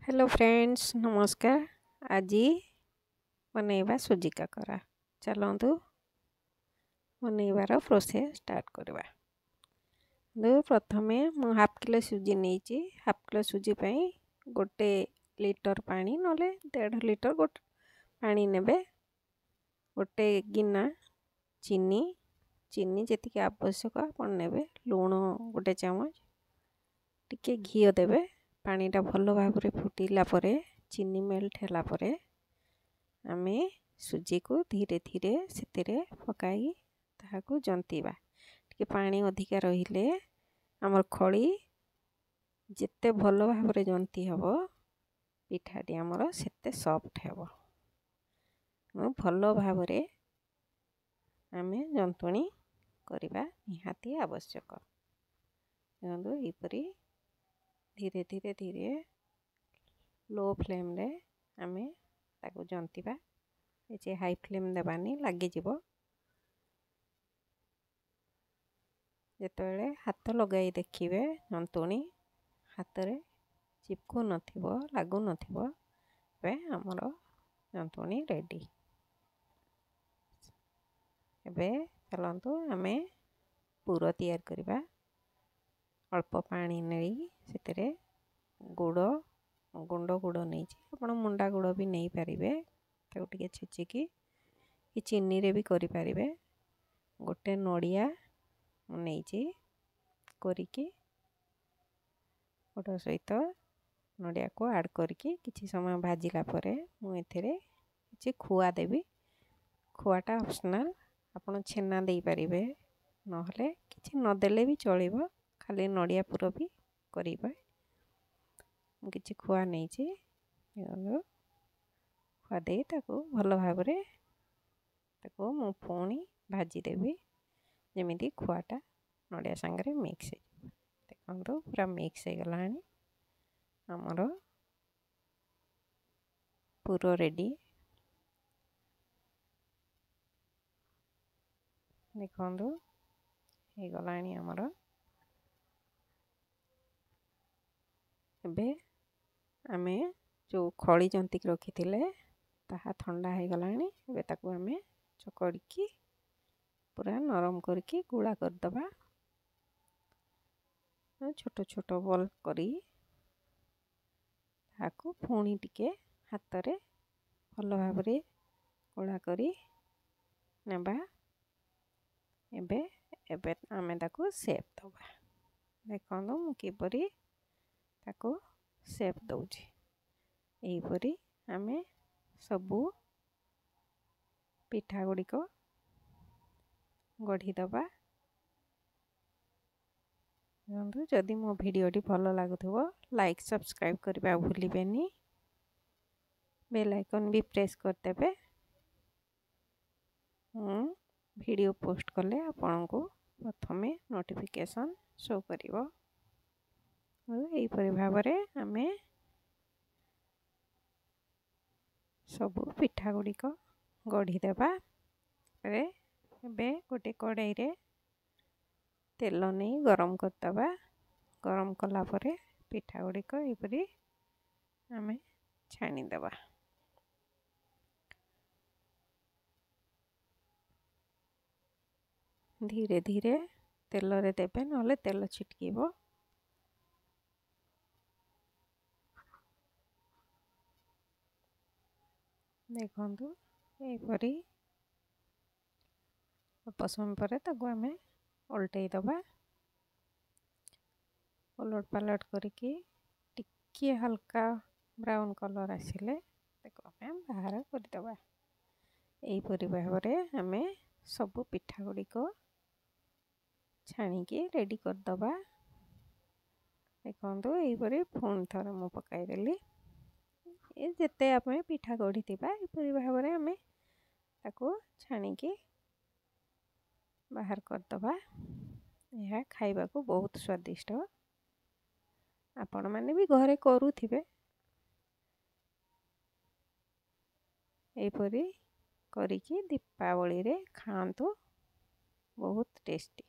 Hello friends नमस्कार। आज बनैबा सुजी काकरा चलतु बनैबार प्रोसेस स्टार्ट करवा। प्रथमे मु हाफ किलो सुजी नहीं हाफ किलो सुजी पे गोटे लीटर पानी नले 1.5 लीटर गोटे पानी नेबे। गोटे गिना चीनी चीनी जी आवश्यक आप नेबे। लुण गोटे चामच टिके घी देबे। पानीटा भल भाव फुटिला परे चीनी मेल्ट होला परे आमे सुजी को धीरे धीरे से पकाई ताहाको जंतीबा। टिके पानी अधिका रहिले आमर खड़ी जिते भल भाव जंती हबो पिठाटी आमर सेते सॉफ्ट हेबो। भल भाव आमे जंतुणी करिबा निहाती आवश्यक। एपरी धीरे धीरे धीरे लो फ्लेम रे आमे ताको जंतीबा। जे हाई फ्लेम देबानी लगी जीवो। जेतेबेले हाथ लगाई देखिबे जंतुणी हाथ रे चिपकु नथिबो लागु नथिबो बे हमर जंतुणी रेडी। एबे चलंतु आमे पूरा तैयार करिबा। अल्प पानी नेई सेतेरे गुड़ गुंड गुड़ नहीं आप मुंडा गुड़ भी नहीं पारे टे छेचिकी कि चीनी रे भी करि पारिबे। गोटे नड़िया नहीं करिकी गोटे सहित नड़िया को ऐड करके किछि समय भाजिला परे मु एथिरे किछि खुआ देबी। खुआटा ऑप्शनल आपण छेना दे पारिबे नहले किछि न देले भी चलिबो। खाली नड़िया पुर भी करिबे। किछि खुआ नहीं खुआ दे ताको भल भाव ताको मु पुणी भाजी देबी जमीती खुआटा नड़िया सांगरे मिक्स देखो पूरा मिक्स हो गलानी आमर पूरा रेडी। देखो हो गलानी आमर एबे आमे जो खड़ी जंतिक रखी थिले ताहा ठंडा हो गलानी। एबे ताको आमे चकड़की पूरा नरम करके गुड़ा कर दबा। छोटो छोटो बॉल करी ताको पुणी टिके हाथ रे भल भाव गुड़ा करी नेबा। एबे एबे आमे ताको शेप दबा। देखो मु किपरि ताको शेप दउची। एहीपरि आमे सबू पिठा गुड़ी को गढ़ी दबा। जदि मो भिडियोटी भल लगुथिबो लाइक सब्सक्राइब करबा भूलिबेनी। बेल आइकन भी प्रेस कर देबे। वीडियो पोस्ट कले आपन को प्रथमे नोटिफिकेशन शो करिवो। यही परि भाबरे आमे सबू पिठा गुड़ी को गढ़ी देबा। एबे गोटे कड़ाई रे तेल नहीं गरम कर दबा। गरम कला परे पिठा गुड़ी को एपरी आमे छानी देबा। धीरे धीरे तेल रे देबे नले तेल छिटकीबो। देखंतु एपरी अल्प समय पर ताको आमे उल्टै दबा। उलट पालट करके टिके हल्का ब्राउन कलर आसिले ताको आमे बाहर कर दबा। एही परि भाबरे आमे सब पिठा गुड़ी को छाणी के रेडी कर दबा। देखंतु एही परि फोन थरे मु पकाई देली। ए जेते आमे पिठा गढ़ी थिबा ए परि भाबरे आमे ताको छाणी के बाहर कर दबा। यह खाइबा को बहुत स्वादिष्ट। आपण माने भी घरे करूथिबे एपरी करिकी दीपावली रे खांतु बहुत टेस्टी।